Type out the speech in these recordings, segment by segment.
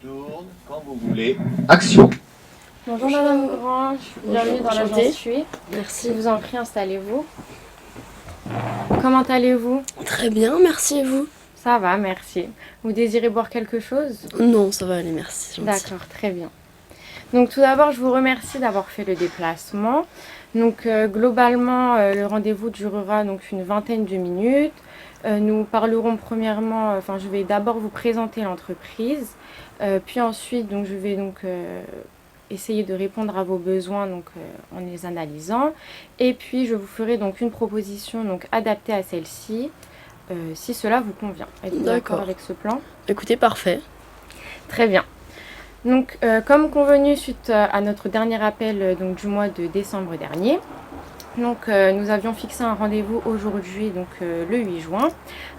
Tourne quand vous voulez. Action. Bonjour Madame Grange, bienvenue dans l'agence TUI. Merci. Je vous en prie, installez-vous. Comment allez-vous? Très bien, merci et vous? Ça va, merci. Vous désirez boire quelque chose? Non, ça va aller, merci. Gentil. D'accord, très bien. Donc tout d'abord, je vous remercie d'avoir fait le déplacement. Donc globalement, le rendez-vous durera donc une vingtaine de minutes. Nous parlerons premièrement, je vais d'abord vous présenter l'entreprise, puis ensuite donc je vais donc essayer de répondre à vos besoins donc en les analysant, et puis je vous ferai donc une proposition donc adaptée à celle-ci, si cela vous convient. Êtes-vous d'accord avec ce plan? Écoutez, parfait. Très bien. Donc, comme convenu suite à notre dernier appel donc, du mois de décembre dernier, donc, nous avions fixé un rendez-vous aujourd'hui, donc le 8 juin,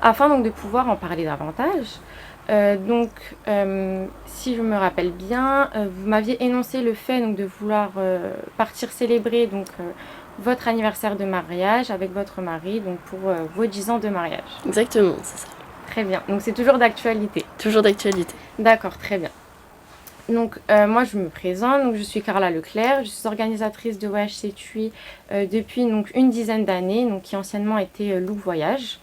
afin donc, de pouvoir en parler davantage. Si je me rappelle bien, vous m'aviez énoncé le fait donc, de vouloir partir célébrer donc, votre anniversaire de mariage avec votre mari donc, pour vos 10 ans de mariage. Exactement, c'est ça. Très bien. Donc, c'est toujours d'actualité. Toujours d'actualité. D'accord, très bien. Donc moi je me présente, donc je suis Carla Leclerc, je suis organisatrice de Voyage TUI depuis donc une dizaine d'années, donc qui anciennement était Loop Voyage.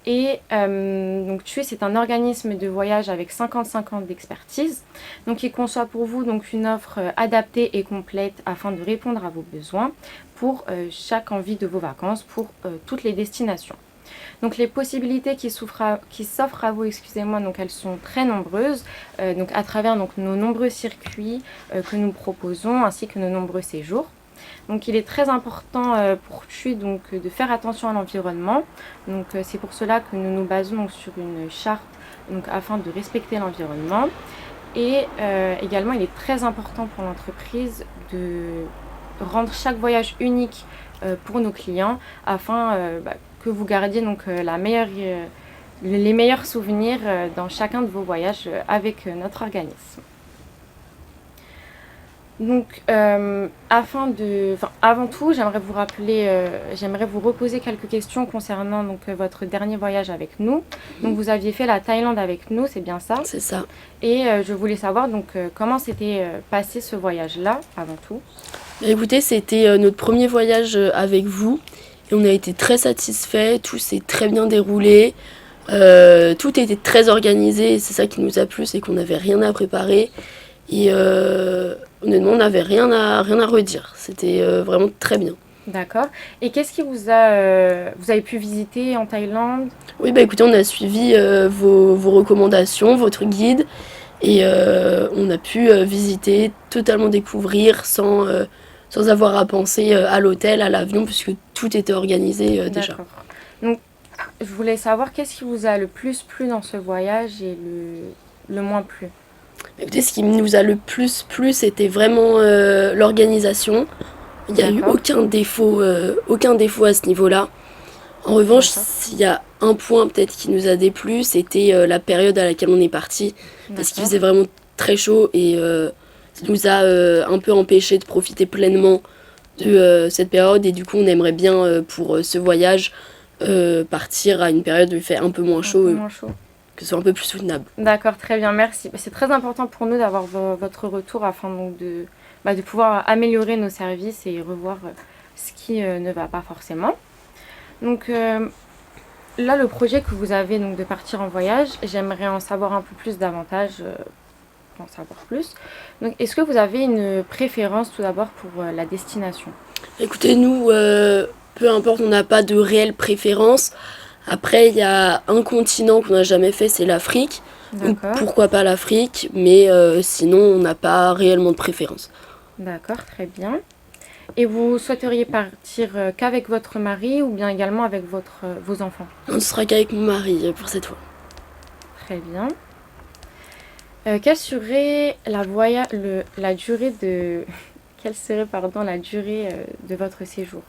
Et donc TUI c'est un organisme de voyage avec 50 ans d'expertise, donc il conçoit pour vous donc une offre adaptée et complète afin de répondre à vos besoins pour chaque envie de vos vacances, pour toutes les destinations. Donc les possibilités qui s'offrent à vous, donc elles sont très nombreuses, donc à travers donc, nos nombreux circuits que nous proposons ainsi que nos nombreux séjours. Donc il est très important pour TUI donc, de faire attention à l'environnement. Donc c'est pour cela que nous nous basons donc, sur une charte donc, afin de respecter l'environnement. Et également il est très important pour l'entreprise de rendre chaque voyage unique pour nos clients afin que vous gardiez donc, les meilleurs souvenirs dans chacun de vos voyages avec notre organisme. Donc, avant tout, j'aimerais vous reposer quelques questions concernant donc, votre dernier voyage avec nous. Donc, vous aviez fait la Thaïlande avec nous, c'est bien ça? C'est ça. Et je voulais savoir donc, comment s'était passé ce voyage-là, avant tout. Écoutez, c'était notre premier voyage avec vous. Et on a été très satisfaits, tout s'est très bien déroulé, tout était très organisé, et c'est ça qui nous a plu, c'est qu'on n'avait rien à préparer. Et honnêtement, on n'avait rien à redire, c'était vraiment très bien. D'accord. Et qu'est-ce qui vous avez pu visiter en Thaïlande? Oui, écoutez, on a suivi vos recommandations, votre guide, et on a pu visiter, totalement découvrir sans avoir à penser à l'hôtel, à l'avion, puisque tout était organisé déjà. D'accord. Donc, je voulais savoir qu'est-ce qui vous a le plus plu dans ce voyage et le moins plu? Écoutez, ce qui nous a le plus plu, c'était vraiment l'organisation. Il n'y a eu aucun défaut à ce niveau-là. En revanche, s'il y a un point peut-être qui nous a déplu, c'était la période à laquelle on est parti, parce qu'il faisait vraiment très chaud et ça nous a un peu empêché de profiter pleinement de cette période, et du coup on aimerait bien pour ce voyage partir à une période où il fait un peu moins chaud, que ce soit un peu plus soutenable. D'accord, très bien, merci. C'est très important pour nous d'avoir votre retour afin donc de pouvoir améliorer nos services et revoir ce qui ne va pas forcément. Donc là, le projet que vous avez donc de partir en voyage, j'aimerais en savoir un peu plus davantage. En savoir plus. Donc, est-ce que vous avez une préférence tout d'abord pour la destination? Écoutez, nous, peu importe, on n'a pas de réelle préférence. Après, il y a un continent qu'on n'a jamais fait, c'est l'Afrique. Donc, pourquoi pas l'Afrique, mais sinon, on n'a pas réellement de préférence. D'accord, très bien. Et vous souhaiteriez partir qu'avec votre mari ou bien également avec vos enfants? On ne sera qu'avec mon mari pour cette fois. Très bien. Quelle serait la durée de votre séjour?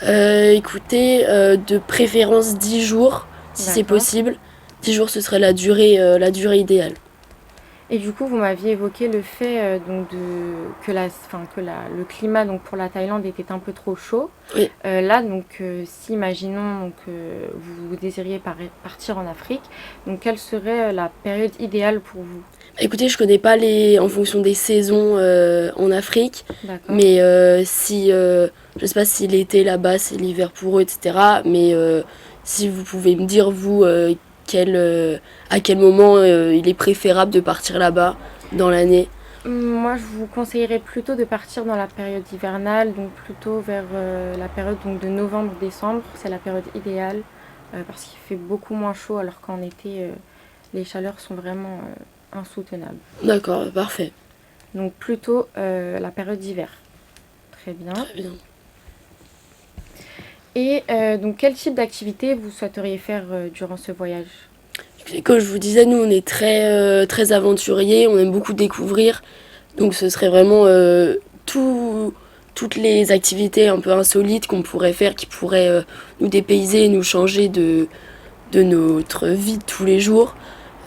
Écoutez, de préférence 10 jours, si c'est possible. 10 jours, ce serait la durée idéale. Et du coup, vous m'aviez évoqué le fait le climat donc, pour la Thaïlande était un peu trop chaud. Oui. Là, donc, si imaginons vous désiriez partir en Afrique, donc quelle serait la période idéale pour vous? Écoutez, je connais pas en fonction des saisons en Afrique, D'accord. mais je sais pas si l'été là-bas c'est l'hiver pour eux, etc. Mais si vous pouvez me dire vous à quel moment il est préférable de partir là-bas dans l'année. Moi, je vous conseillerais plutôt de partir dans la période hivernale, donc plutôt vers la période donc, de novembre-décembre. C'est la période idéale parce qu'il fait beaucoup moins chaud alors qu'en été, les chaleurs sont vraiment insoutenables. D'accord, parfait. Donc plutôt la période d'hiver. Très bien. Très bien. Et donc quel type d'activité vous souhaiteriez faire durant ce voyage? Comme je vous disais, nous on est très aventuriers, on aime beaucoup découvrir. Donc ce serait vraiment toutes les activités un peu insolites qu'on pourrait faire, qui pourraient nous dépayser et nous changer de notre vie de tous les jours,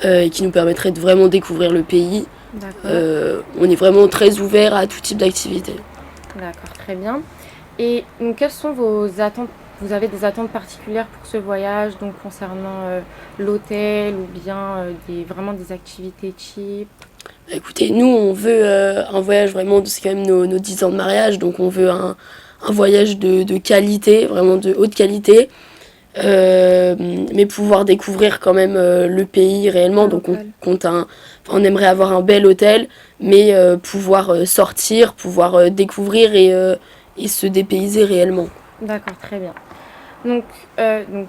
et qui nous permettraient de vraiment découvrir le pays. D'accord. On est vraiment très ouvert à tout type d'activité. D'accord, très bien. Et donc, quelles sont vos attentes? Vous avez des attentes particulières pour ce voyage, donc concernant l'hôtel ou bien vraiment des activités cheap? Écoutez, nous on veut un voyage vraiment, c'est quand même nos 10 ans de mariage, donc on veut un voyage de qualité, vraiment de haute qualité, mais pouvoir découvrir quand même le pays réellement. Donc on aimerait avoir un bel hôtel, mais pouvoir sortir, pouvoir découvrir et se dépayser réellement. D'accord, très bien. Donc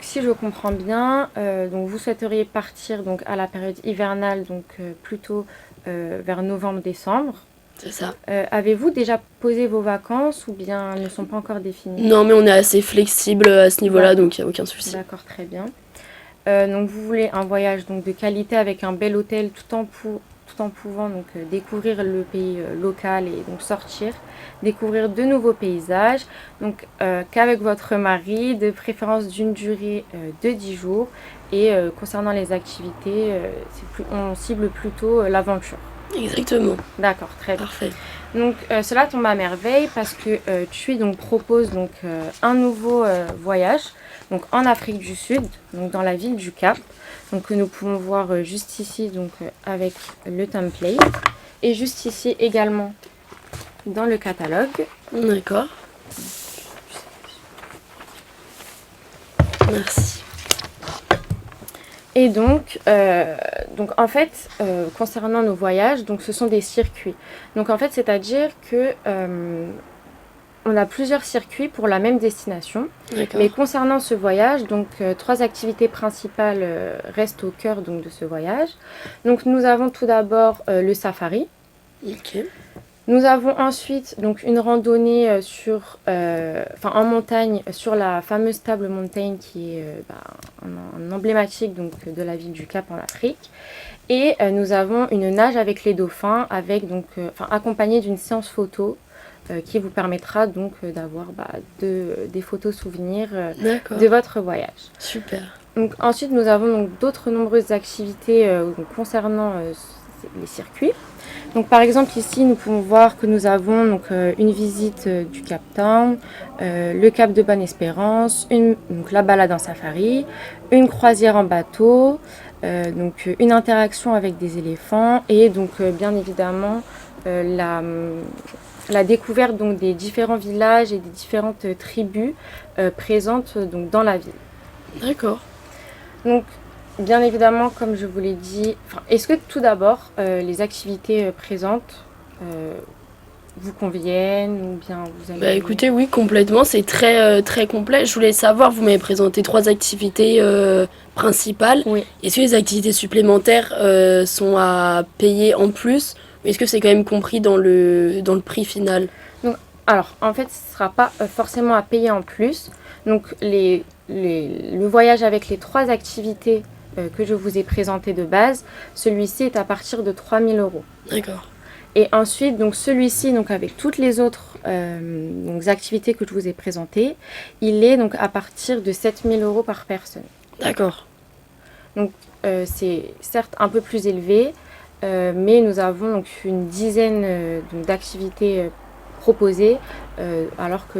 si je comprends bien, donc vous souhaiteriez partir donc à la période hivernale, donc plutôt vers novembre-décembre. C'est ça. Avez-vous déjà posé vos vacances ou bien elles ne sont pas encore définies? Non, mais on est assez flexible à ce niveau-là, donc il n'y a aucun souci. D'accord, très bien. Donc vous voulez un voyage donc, de qualité avec un bel hôtel tout en pouvant donc, découvrir le pays local et donc sortir, découvrir de nouveaux paysages, donc qu'avec votre mari, de préférence d'une durée de 10 jours. Et concernant les activités, on cible plutôt l'aventure. Exactement. D'accord, très bien. Parfait. Donc cela tombe à merveille parce que TUI donc, propose donc, un nouveau voyage donc, en Afrique du Sud, donc dans la ville du Cap, donc, que nous pouvons voir juste ici donc, avec le template et juste ici également dans le catalogue. D'accord. Merci. Et donc en fait, concernant nos voyages, donc ce sont des circuits. Donc en fait, c'est-à-dire que on a plusieurs circuits pour la même destination. D'accord. Mais concernant ce voyage, donc 3 activités principales restent au cœur donc, de ce voyage. Donc nous avons tout d'abord le safari. Ok. Nous avons ensuite donc, une randonnée en montagne sur la fameuse Table Mountain qui est un emblématique donc, de la ville du Cap en Afrique. Et nous avons une nage avec les dauphins accompagnée d'une séance photo qui vous permettra donc d'avoir des photos souvenirs de votre voyage. Super. Donc, ensuite, nous avons donc, d'autres nombreuses activités concernant les circuits. Donc, par exemple, ici, nous pouvons voir que nous avons donc, une visite du Cap Town, le Cap de Bonne-Espérance, donc, la balade en safari, une croisière en bateau, donc, une interaction avec des éléphants et donc, bien évidemment, la découverte donc, des différents villages et des différentes tribus présentes donc, dans la ville. D'accord. Donc, bien évidemment, comme je vous l'ai dit, est-ce que tout d'abord, les activités présentes vous conviennent ou bien vous avez... Écoutez, oui, complètement, c'est très complet. Je voulais savoir, vous m'avez présenté 3 activités principales. Oui. Est-ce que les activités supplémentaires sont à payer en plus? Est-ce que c'est quand même compris dans le prix final? Donc, alors, en fait, ce ne sera pas forcément à payer en plus. Donc, le voyage avec les 3 activités que je vous ai présentées de base, celui-ci est à partir de 3 000 €. D'accord. Et ensuite, donc celui-ci, donc avec toutes les autres activités que je vous ai présentées, il est donc à partir de 7 000 € par personne. D'accord. Donc, c'est certes un peu plus élevé, mais nous avons donc une dizaine d'activités proposées, alors que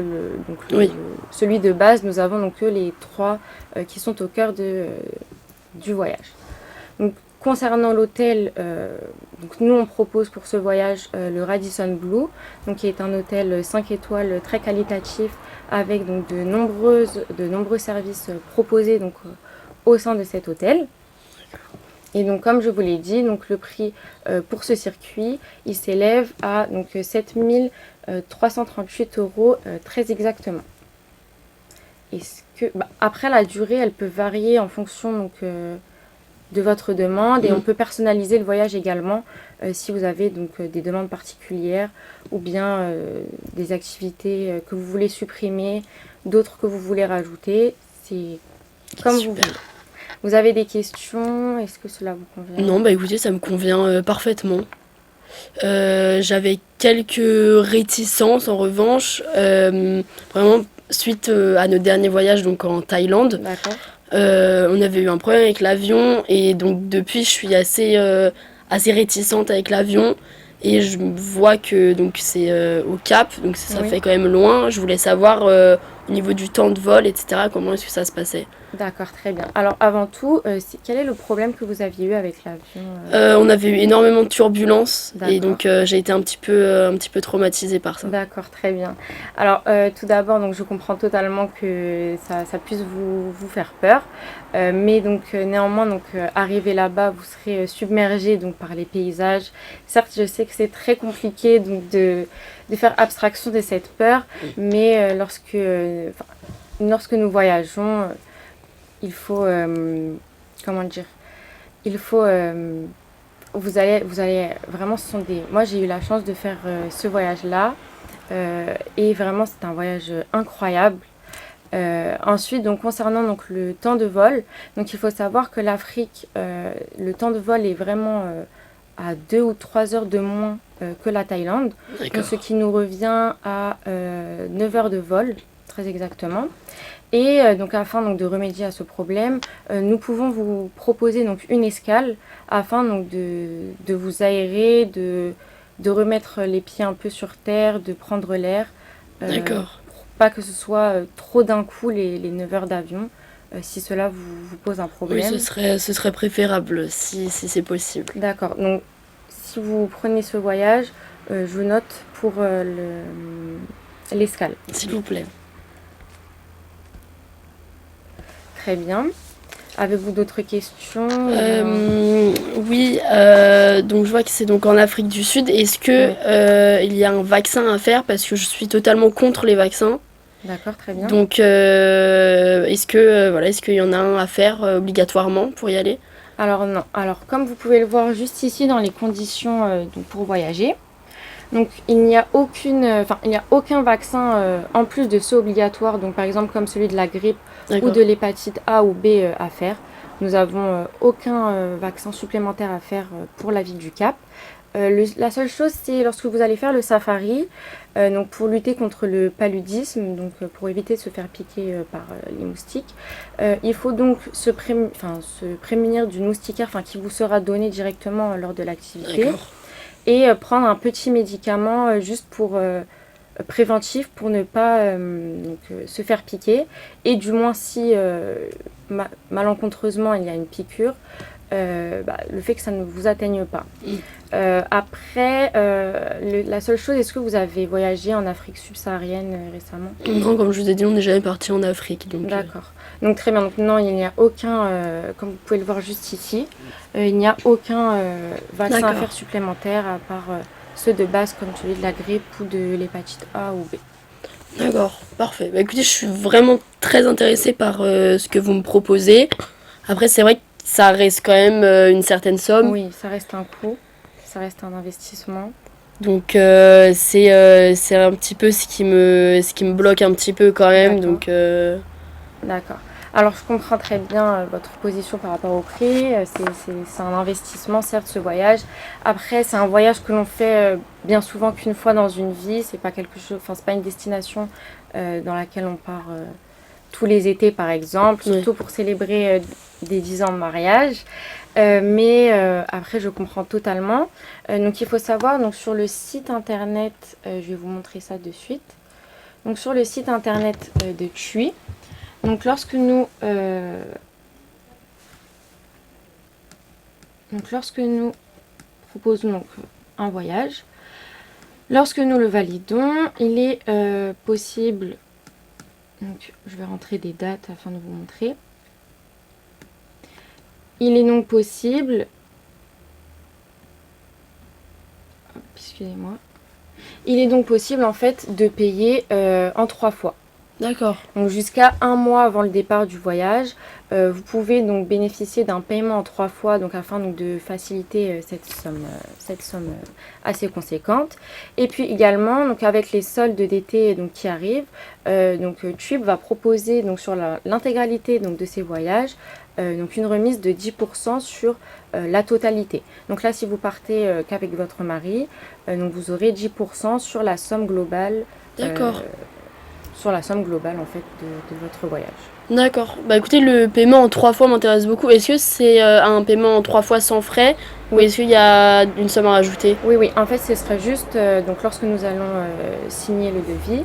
celui de base, nous avons donc que les 3 qui sont au cœur du voyage. Donc, concernant l'hôtel, donc nous on propose pour ce voyage le Radisson Blu, donc qui est un hôtel 5 étoiles très qualitatif avec donc de nombreux services proposés donc, au sein de cet hôtel. Et donc comme je vous l'ai dit, donc le prix pour ce circuit, il s'élève à donc 7 338 € très exactement. Après la durée, elle peut varier en fonction donc, de votre demande, et on peut personnaliser le voyage également si vous avez donc des demandes particulières ou bien des activités que vous voulez supprimer, d'autres que vous voulez rajouter. C'est comme vous voulez. Vous avez des questions? Est-ce que cela vous convient? Non, bah écoutez, ça me convient parfaitement. J'avais quelques réticences en revanche, vraiment suite à notre dernier voyage donc en Thaïlande. D'accord. On avait eu un problème avec l'avion et donc depuis je suis assez réticente avec l'avion, et je vois que donc c'est au Cap, donc ça fait quand même loin. Je voulais savoir au niveau du temps de vol, etc., comment est-ce que ça se passait. D'accord, très bien. Alors avant tout, quel est le problème que vous aviez eu avec l'avion? On avait eu énormément de turbulences et donc j'ai été un petit peu traumatisée par ça. D'accord, très bien. Alors tout d'abord, donc je comprends totalement que ça puisse vous faire peur, mais donc néanmoins, donc arrivé là-bas, vous serez submergé donc par les paysages. Certes, je sais que c'est très compliqué donc de faire abstraction de cette peur, mais lorsque nous voyageons, il faut comment dire, il faut vous allez vraiment, moi j'ai eu la chance de faire ce voyage là et vraiment c'est un voyage incroyable. Ensuite, donc concernant donc le temps de vol, donc il faut savoir que l'Afrique, le temps de vol est vraiment à 2 ou 3 heures de moins que la Thaïlande, donc ce qui nous revient à 9 heures de vol très exactement. Et donc afin donc de remédier à ce problème, nous pouvons vous proposer donc une escale afin donc de vous aérer, de remettre les pieds un peu sur terre, de prendre l'air. D'accord. Pour pas que ce soit trop d'un coup les 9 heures d'avion, si cela vous pose un problème. Oui, ce serait préférable si c'est possible. D'accord. Donc si vous prenez ce voyage, je note pour l'escale. S'il vous plaît. Très bien. Avez-vous d'autres questions? Oui, donc je vois que c'est donc en Afrique du Sud. Est-ce que il y a un vaccin à faire? Parce que je suis totalement contre les vaccins. D'accord, très bien. Donc est-ce qu'il y en a un à faire obligatoirement pour y aller? Alors non. Alors comme vous pouvez le voir juste ici dans les conditions donc pour voyager, donc il n'y a aucun vaccin en plus de ceux obligatoires, donc par exemple comme celui de la grippe ou de l'hépatite A ou B à faire. Nous avons aucun vaccin supplémentaire à faire pour la ville du Cap. La seule chose, c'est lorsque vous allez faire le safari, donc pour lutter contre le paludisme, donc pour éviter de se faire piquer par les moustiques, il faut donc se prémunir d'une moustiquaire qui vous sera donnée directement lors de l'activité, et prendre un petit médicament juste pour préventif pour ne pas se faire piquer, et du moins si malencontreusement il y a une piqûre, le fait que ça ne vous atteigne pas. Après, la seule chose, est-ce que vous avez voyagé en Afrique subsaharienne récemment? Non, comme je vous ai dit, on n'est jamais parti en Afrique. D'accord. Donc très bien, donc non, il n'y a aucun, comme vous pouvez le voir juste ici, il n'y a aucun vaccin à faire supplémentaire à part ceux de base comme celui de la grippe ou de l'hépatite A ou B. D'accord, parfait. Bah, écoutez, je suis vraiment très intéressée par ce que vous me proposez. Après, c'est vrai que ça reste quand même une certaine somme. Oui, ça reste un coût, ça reste un investissement. Donc c'est un petit peu ce qui me bloque un petit peu quand même. Donc D'accord. Alors je comprends très bien votre position par rapport au prix. C'est un investissement, certes, ce voyage. Après, c'est un voyage que l'on fait bien souvent qu'une fois dans une vie. C'est pas quelque chose, c'est pas une destination dans laquelle on part tous les étés par exemple, Oui. surtout pour célébrer des 10 ans de mariage. Mais après, je comprends totalement. Donc, il faut savoir, donc, sur le site internet, je vais vous montrer ça de suite. Donc, sur le site internet de TUI, donc, lorsque nous proposons donc, un voyage, lorsque nous le validons, il est possible, donc, je vais rentrer des dates afin de vous montrer. Il est donc possible, excusez-moi, il est donc possible en fait de payer en 3 fois. D'accord. Donc jusqu'à 1 mois avant le départ du voyage, vous pouvez donc bénéficier d'un paiement en 3 fois, donc afin donc, de faciliter cette somme assez conséquente. Et puis également, donc avec les soldes d'été donc qui arrivent, TUI va proposer donc sur l'intégralité donc de ces voyages donc une remise de 10% sur la totalité. Donc là, si vous partez qu'avec votre mari, donc vous aurez 10% sur la somme globale. D'accord. Sur la somme globale en fait de votre voyage. D'accord. Bah écoutez, le paiement en 3 fois m'intéresse beaucoup. Est-ce que c'est un paiement en 3 fois sans frais ou est-ce qu'il y a une somme à rajouter? Oui, en fait ce sera juste, donc lorsque nous allons signer le devis,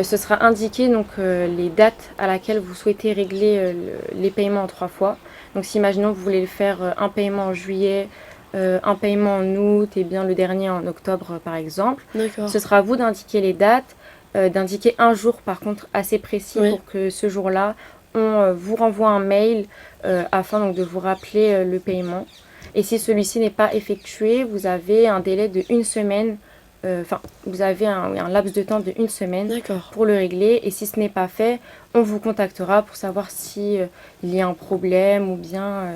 ce sera indiqué donc les dates à laquelle vous souhaitez régler les paiements en 3 fois. Donc si imaginons que vous voulez faire un paiement en juillet, un paiement en août et bien le dernier en octobre par exemple, D'accord. ce sera à vous d'indiquer les dates, d'indiquer un jour par contre assez précis pour que ce jour-là on vous renvoie un mail afin donc de vous rappeler le paiement. Et si celui-ci n'est pas effectué, vous avez un délai de 1 semaine, vous avez un laps de temps de 1 semaine pour le régler. Et si ce n'est pas fait, on vous contactera pour savoir si il y a un problème ou bien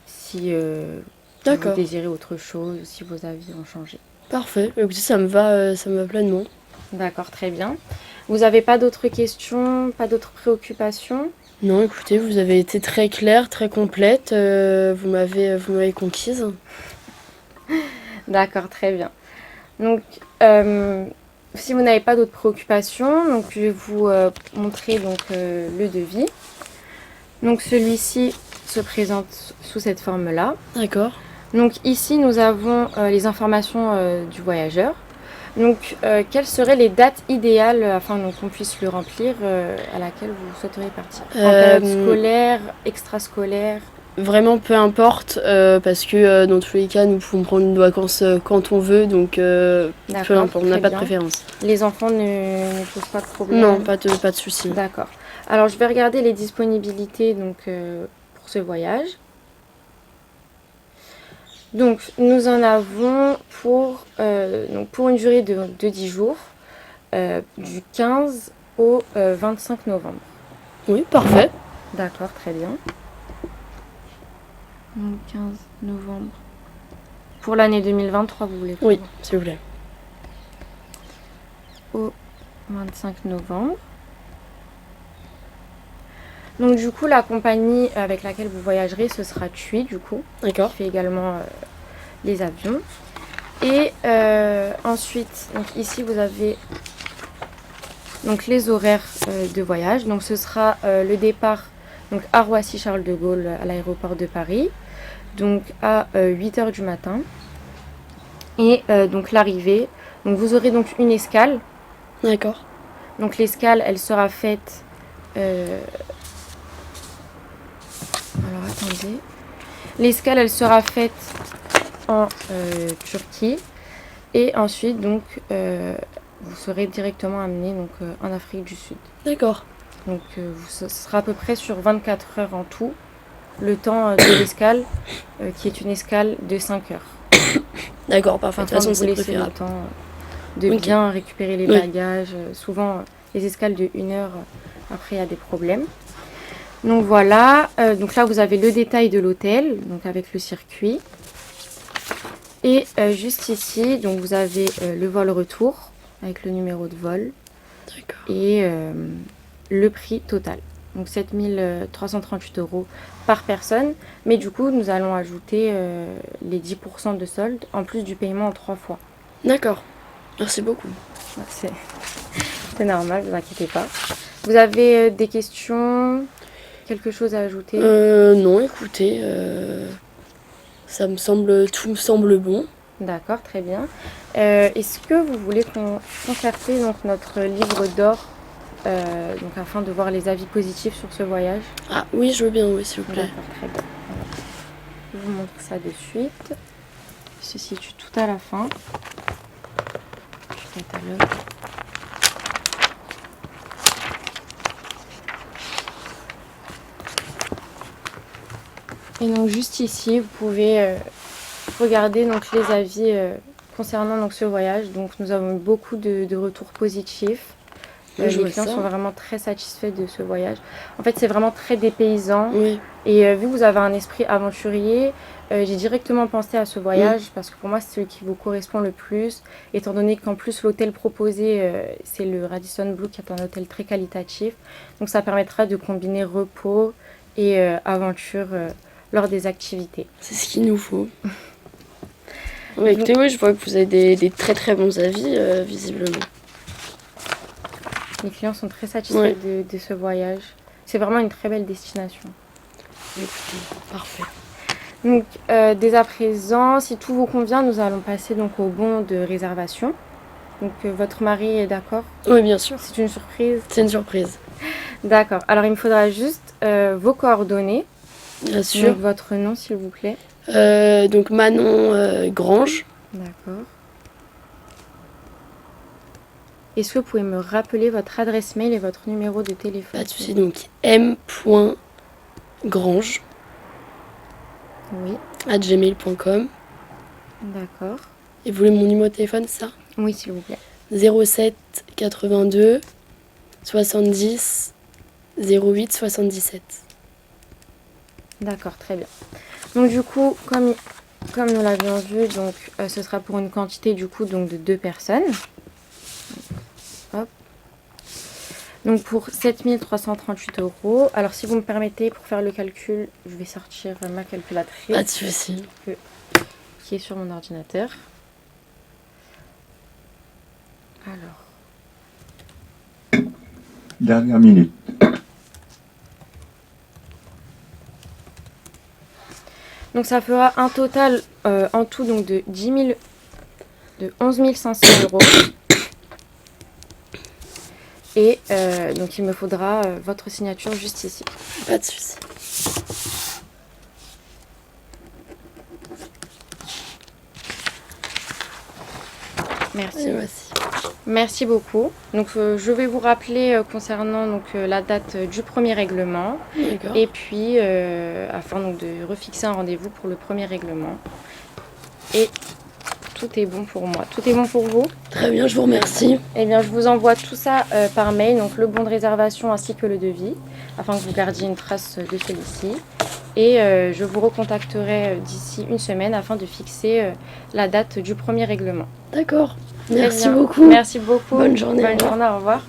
si vous désirez autre chose, si vos avis ont changé. Parfait, écoutez, ça me va pleinement. D'accord, très bien. Vous n'avez pas d'autres questions, pas d'autres préoccupations? Non, écoutez, vous avez été très claire, très complète. Vous m'avez conquise. D'accord, très bien. Donc, si vous n'avez pas d'autres préoccupations, donc je vais vous montrer donc le devis. Donc, celui-ci se présente sous cette forme-là. D'accord. Donc, ici, nous avons les informations du voyageur. Donc, quelles seraient les dates idéales afin qu'on puisse le remplir à laquelle vous souhaiteriez partir? En période scolaire, extrascolaire? Vraiment peu importe, parce que dans tous les cas, nous pouvons prendre une vacances quand on veut, donc peu importe, on n'a pas de préférence. Les enfants ne posent pas de problème? Non, pas de souci. D'accord. Alors, je vais regarder les disponibilités donc, pour ce voyage. Donc, nous en avons pour une durée de 10 jours, du 15 au 25 novembre. Oui, parfait. D'accord, très bien. Donc, 15 novembre. Pour l'année 2023, vous voulez? Oui, s'il vous plaît. Au 25 novembre. Donc du coup, la compagnie avec laquelle vous voyagerez, ce sera TUI du coup. D'accord. Qui fait également les avions. Et ensuite, donc ici vous avez donc les horaires de voyage. Donc ce sera le départ donc à Roissy-Charles de Gaulle à l'aéroport de Paris, donc à 8h du matin. Et donc l'arrivée. Donc vous aurez donc une escale. D'accord. Donc l'escale, elle sera faite. Alors attendez. L'escale, elle sera faite en Turquie. Et ensuite, donc, vous serez directement amené donc, en Afrique du Sud. D'accord. Donc, ce sera à peu près sur 24 heures en tout, le temps de l'escale, qui est une escale de 5 heures. D'accord, parfait. De toute façon, c'est préférable. Le temps de bien récupérer les bagages. Souvent, les escales de 1 heure, après, il y a des problèmes. Donc voilà, donc là vous avez le détail de l'hôtel, donc avec le circuit. Et juste ici, donc vous avez le vol retour, avec le numéro de vol. D'accord. Et le prix total. Donc 7 338 € par personne. Mais du coup, nous allons ajouter les 10% de solde, en plus du paiement en 3 fois. D'accord, merci beaucoup. C'est normal, ne vous inquiétez pas. Vous avez des questions? Quelque chose à ajouter? Non, écoutez, tout me semble bon. D'accord, très bien. Est-ce que vous voulez qu'on concerter donc notre livre d'or donc afin de voir les avis positifs sur ce voyage? Ah oui, je veux bien, oui, s'il vous plaît. D'accord, très bien. Je vous montre ça de suite. Il se situe tout à la fin du catalogue. Et donc juste ici, vous pouvez regarder donc les avis concernant donc ce voyage. Donc nous avons eu beaucoup de retours positifs. Oui, je Les vois clients ça. sont vraiment très satisfaits de ce voyage. En fait, c'est vraiment très dépaysant. Oui, Et vu que vous avez un esprit aventurier, j'ai directement pensé à ce voyage parce que pour moi, c'est celui qui vous correspond le plus. Étant donné qu'en plus, l'hôtel proposé, c'est le Radisson Blu, qui est un hôtel très qualitatif. Donc ça permettra de combiner repos et aventure lors des activités. c'est ce qu'il nous faut. Ouais, écoutez, oui, je vois que vous avez des très très bons avis, visiblement. Les clients sont très satisfaits de ce voyage. C'est vraiment une très belle destination. Écoutez, parfait. Donc, dès à présent, si tout vous convient, nous allons passer donc au bon de réservation. Donc, votre mari est d'accord? Oui, bien sûr. C'est une surprise? C'est une surprise. D'accord. Alors, il me faudra juste vos coordonnées. Bien sûr. Donc, votre nom, s'il vous plaît. Donc Manon Grange. D'accord. Est-ce que vous pouvez me rappeler votre adresse mail et votre numéro de téléphone? Pas de souci, donc m.grange Oui. @gmail.com. D'accord. Et vous voulez mon numéro de téléphone, c'est ça? Oui, s'il vous plaît. 07 82 70 08 77. D'accord, très bien. Donc du coup, comme nous l'avions vu, donc ce sera pour une quantité du coup donc de 2 personnes. Hop. Donc pour 7 338 €. Alors si vous me permettez, pour faire le calcul, je vais sortir ma calculatrice Pas de souci. qui est sur mon ordinateur. Alors. Dernière minute. Donc ça fera un total en tout donc de 11 500 €. Et donc il me faudra votre signature juste ici. Pas de souci. Merci. Et voici. Merci beaucoup. Donc je vais vous rappeler concernant donc la date du premier règlement. D'accord. Et puis afin donc de refixer un rendez-vous pour le premier règlement. Et tout est bon pour moi. Tout est bon pour vous? Très bien, je vous remercie. Eh bien, je vous envoie tout ça par mail, donc le bon de réservation ainsi que le devis, afin que vous gardiez une trace de celui-ci. Et je vous recontacterai d'ici une semaine afin de fixer la date du premier règlement. D'accord. Très Merci bien. beaucoup. Merci beaucoup. Bonne journée. Bonne journée, au revoir.